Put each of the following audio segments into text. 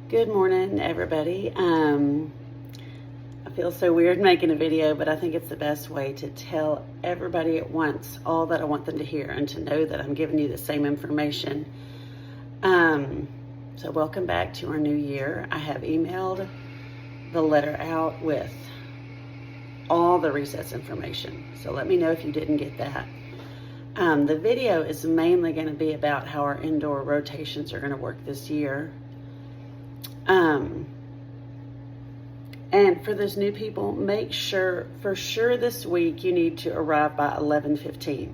Good morning, everybody. I feel so weird making a video, but I think it's the best way to tell everybody at once all that I want them to hear and to know that I'm giving you the same information. So welcome back to our new year. I have emailed the letter out with all the recess information. So let me know if you didn't get that. The video is mainly going to be about how our indoor rotations are going to work this year. And for those new people, make sure, for sure this week, you need to arrive by 11:15.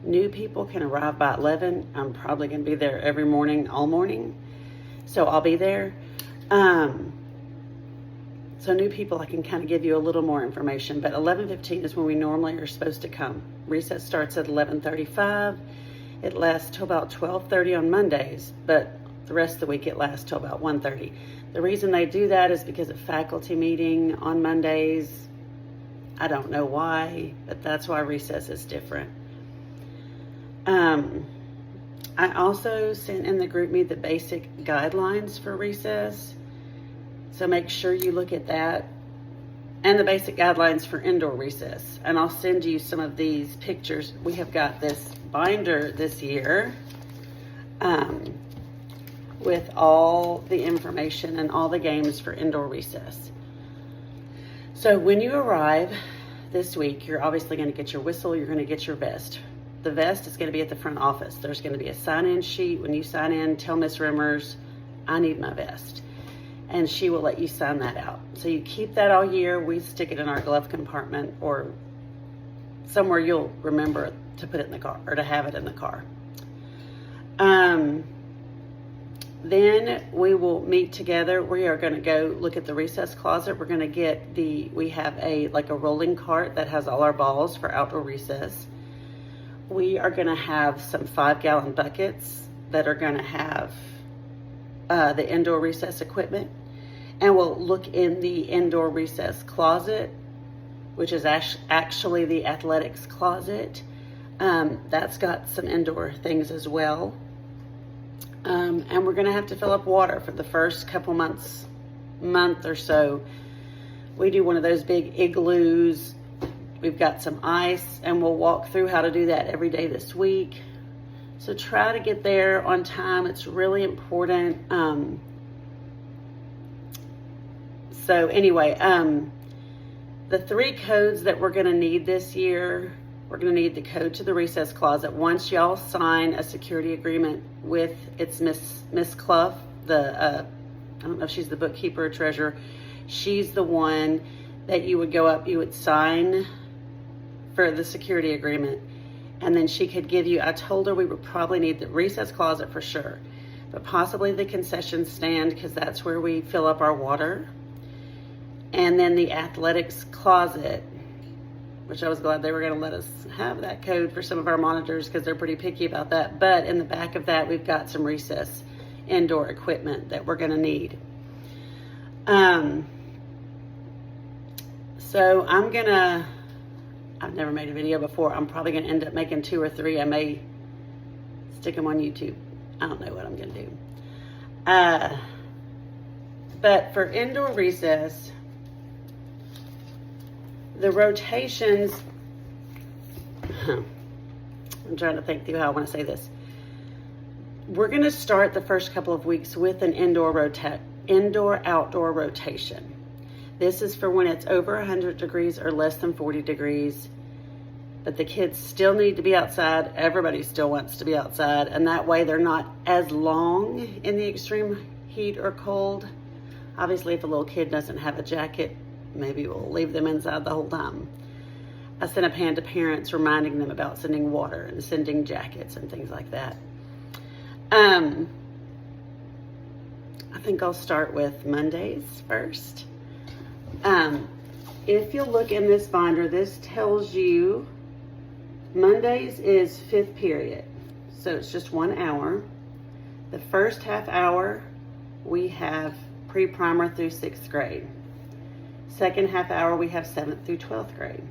New people can arrive by 11. I'm probably going to be there every morning, all morning. So I'll be there. So new people, I can kind of give you a little more information, but 11:15 is when we normally are supposed to come. Recess starts at 11:35. It lasts till about 12:30 on Mondays, but the rest of the week it lasts till about 1:30. The reason they do that is because of faculty meeting on Mondays. I don't know why, but that's why recess is different. I also sent in the group me the basic guidelines for recess. So make sure you look at that and the basic guidelines for indoor recess. And I'll send you some of these pictures. We have got this binder this year with all the information and all the games for indoor recess. So when you arrive this week, you're obviously going to get your whistle, you're going to get your vest. The vest is going to be at the front office. There's going to be a sign-in sheet. When you sign in, tell Miss Rimmers, I need my vest. And she will let you sign that out. So you keep that all year. We stick it in our glove compartment or somewhere you'll remember to put it in the car or to have it in the car. Then we will meet together. We are going to go look at the recess closet. We're going to get we have a rolling cart that has all our balls for outdoor recess. We are going to have some 5-gallon buckets that are going to have the indoor recess equipment. And we'll look in the indoor recess closet, which is actually the athletics closet. That's got some indoor things as well. And we're going to have to fill up water for the first couple month or so. We do one of those big igloos. We've got some ice, and we'll walk through how to do that every day this week. So try to get there on time. It's really important. So anyway, the 3 codes that we're going to need this year, we're going to need the code to the recess closet. Once y'all sign a security agreement with, it's Miss Clough, I don't know if she's the bookkeeper or treasurer. She's the one that you would go up, you would sign for the security agreement. And then she could give you, I told her we would probably need the recess closet for sure, but possibly the concession stand because that's where we fill up our water. And then the athletics closet, which I was glad they were going to let us have that code for some of our monitors because they're pretty picky about that. But in the back of that, we've got some recess indoor equipment that we're going to need. So I've never made a video before. I'm probably going to end up making 2 or 3. I may stick them on YouTube. I don't know what I'm going to do. But for indoor recess, the rotations, I'm trying to think through how I want to say this. We're going to start the first couple of weeks with an indoor-outdoor rotation. This is for when it's over 100 degrees or less than 40 degrees, but the kids still need to be outside. Everybody still wants to be outside, and that way they're not as long in the extreme heat or cold. Obviously, if a little kid doesn't have a jacket, maybe we'll leave them inside the whole time. I sent a pan to parents reminding them about sending water and sending jackets and things like that. I think I'll start with Mondays first. If you'll look in this binder, this tells you Mondays is 5th period. So it's just 1 hour. The first half hour, we have pre-primer through 6th grade. Second half hour, we have 7th through 12th grade.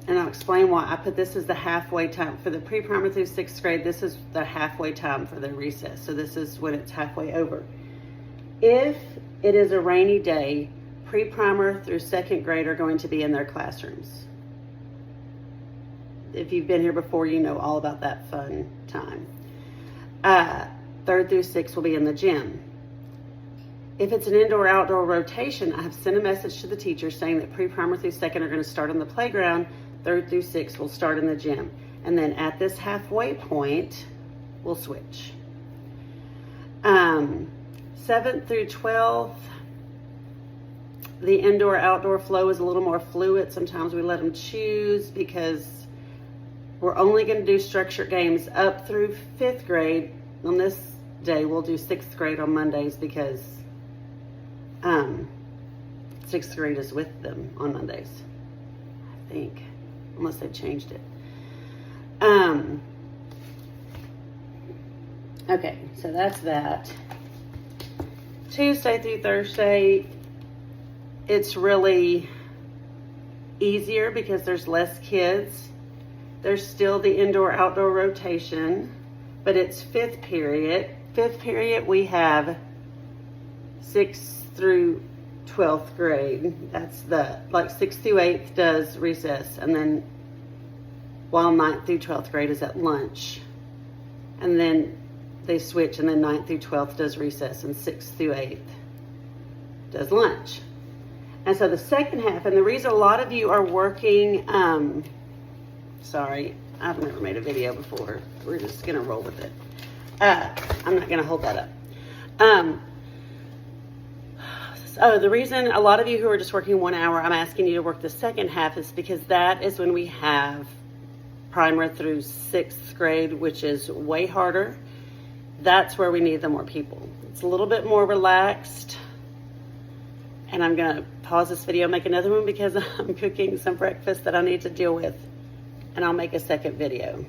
and I'll explain why I put this as the halfway time. For the pre-primer through 6th grade, this is the halfway time for their recess. So this is when it's halfway over. If it is a rainy day, pre-primer through 2nd grade are going to be in their classrooms. If you've been here before, you know all about that fun time. 3rd through 6th will be in the gym. If it's an indoor-outdoor rotation, I have sent a message to the teachers saying that pre-primer through 2nd are going to start on the playground, 3rd through 6th will start in the gym. And then at this halfway point, we'll switch. 7th through 12th, the indoor-outdoor flow is a little more fluid. Sometimes we let them choose because we're only going to do structured games up through 5th grade. On this day, we'll do 6th grade on Mondays because 6th grade is with them on Mondays, I think, unless they've changed it. Okay, so that's that. Tuesday through Thursday, it's really easier because there's less kids. There's still the indoor-outdoor rotation, but it's 5th period. 5th period, we have 6th through 12th grade. That's like 6th through 8th does recess, and then while 9th through 12th grade is at lunch. And then they switch, and then 9th through 12th does recess, and 6th through 8th does lunch. And so the second half, and the reason a lot of you are working, sorry, I've never made a video before. We're just gonna roll with it. I'm not gonna hold that up. So the reason a lot of you who are just working 1 hour, I'm asking you to work the second half is because that is when we have primer through 6th grade, which is way harder. That's where we need the more people. It's a little bit more relaxed. And I'm gonna pause this video, make another one because I'm cooking some breakfast that I need to deal with. And I'll make a second video.